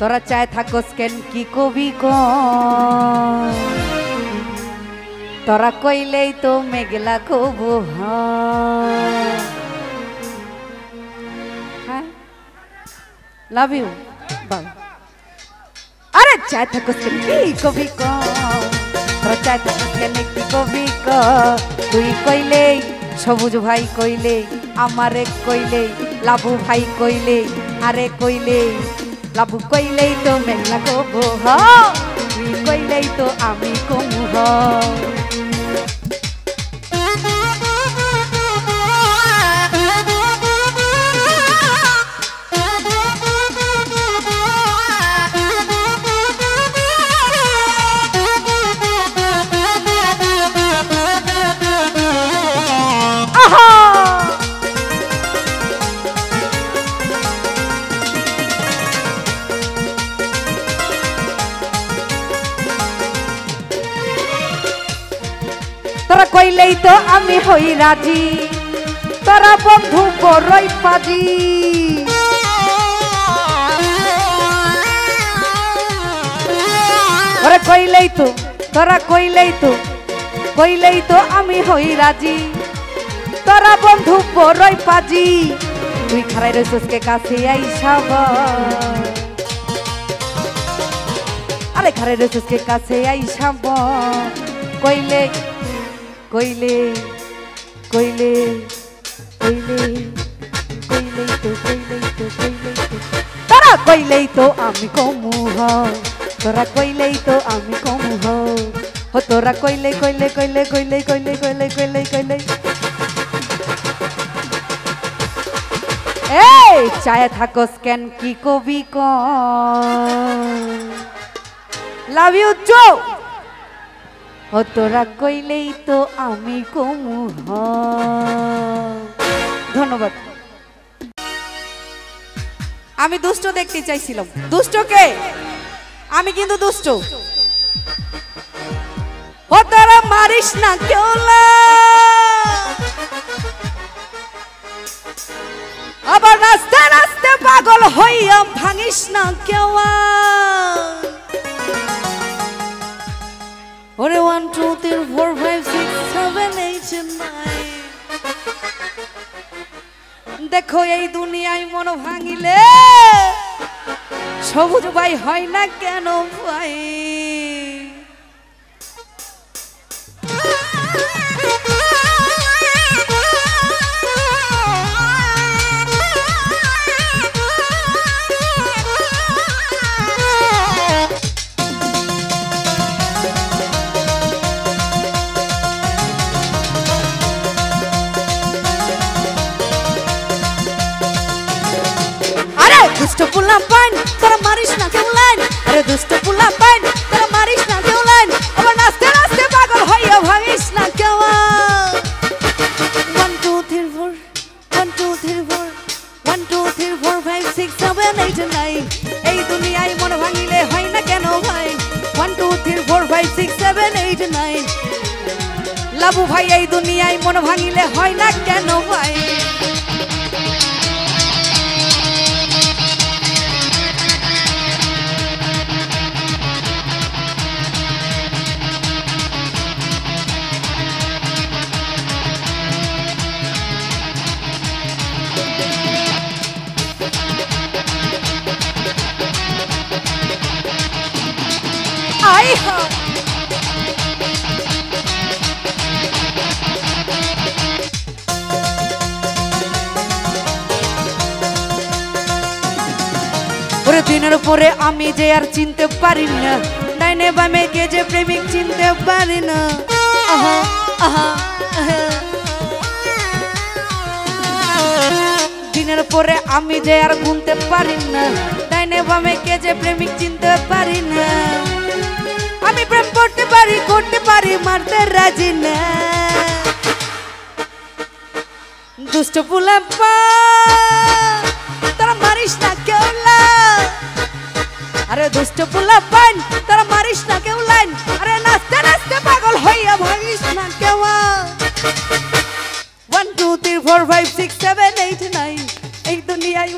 তোরা চায় থাকোস কেন কি কবি ক তোরা কইলেই তো মেঘলা কবু হ্যাঁ লাভ ইউ বাবা আরে চায় থাকোস কেন কি কবি ক তোরা চায় থাকোস কেন কি কবি ক তুই কইলেই সবুজ ভাই কইলে আমারে কইলে লাভু ভাই কইলে আরে কইলে লাভু কইলেই তো মেঘলা কবু হ তুই কইলেই তো আমি কমু হ তোরা কইলেই তো আমি হই রাজি তোরা বন্ধু বড়ই পাজি ওরে কইলেই তো তোরা কইলেই তো আমি হই রাজি তোরা বন্ধু বড়ই পাজি তুই খারাই রইছস কে কাছে আইসাব আরে খারাই রইছস কে কাছে আইসাব কইলে কইলে কইলে কইলে কইলেই তো তোরা কইলেই তো আমি কমু হ তোরা কইলেই তো আমি কমু হ ও তোরা কইলে কইলে কইলে কইলে কইলে কইলে কইলে কইলে এই চায় থাকোস কেন কি কবি ক লাভ ইউ চো ও তোরা কইলেই তো আমি কমু হ ধন্যবাদ আমি দুষ্ট দেখতে চাইছিলাম দুষ্টকে আমি কিন্তু দুষ্ট ও তোরা মারিস না কেউলা আবার নাচতে নাচতে পাগল হইয়া ভাঙিস না কেওয়া ওরে 1 2 3 4 5 6 7 8 9 দেখো এই দুনিয়ায় মন ভাঙিলে সবুজ ভাই হয় না কেন ভাই দুষ্ট পুলা পাইন তোরা মারিস না কেউ লাইন আরে দুষ্ট পুলা পাইন তোরা মারিস না কেউ লাইন আবার নাচতে নাচতে পাগল হইয়া ভাঙিস না কেউ 1 2 3 4 1 2 3 4 1 2 3 4 5 6 7 8 9 এই দুনিয়ায় মন ভাঙিলে হয় না কেন ভাই 1 2 3 4 5 6 7 8 9 লাভু ভাই এই দুনিয়ায় মন ভাঙিলে হয় না কেন ভাই ওরে দিনের পরে আমি যে আর চিনতে পারি না ডাইনে বামে কে যে প্রেমিক চিনতে পারি না আহা আহা দিনের পরে আমি যে আর গুনতে পারি না ডাইনে বামে কে যে প্রেমিক চিনতে পারি না আমি প্রেম করতে পারি মারতে রাজি না দুষ্ট পুলা তোরা মারিস না কেউলা আরে দুষ্ট পুলা পাইন তোরা মারিস না কেউ লাইন আরে নাচতে নাচতে পাগল হইয়া ভাঙিস না কেউ 1 2 3 4 5 6 7 8 9 এই দুনিয়ায়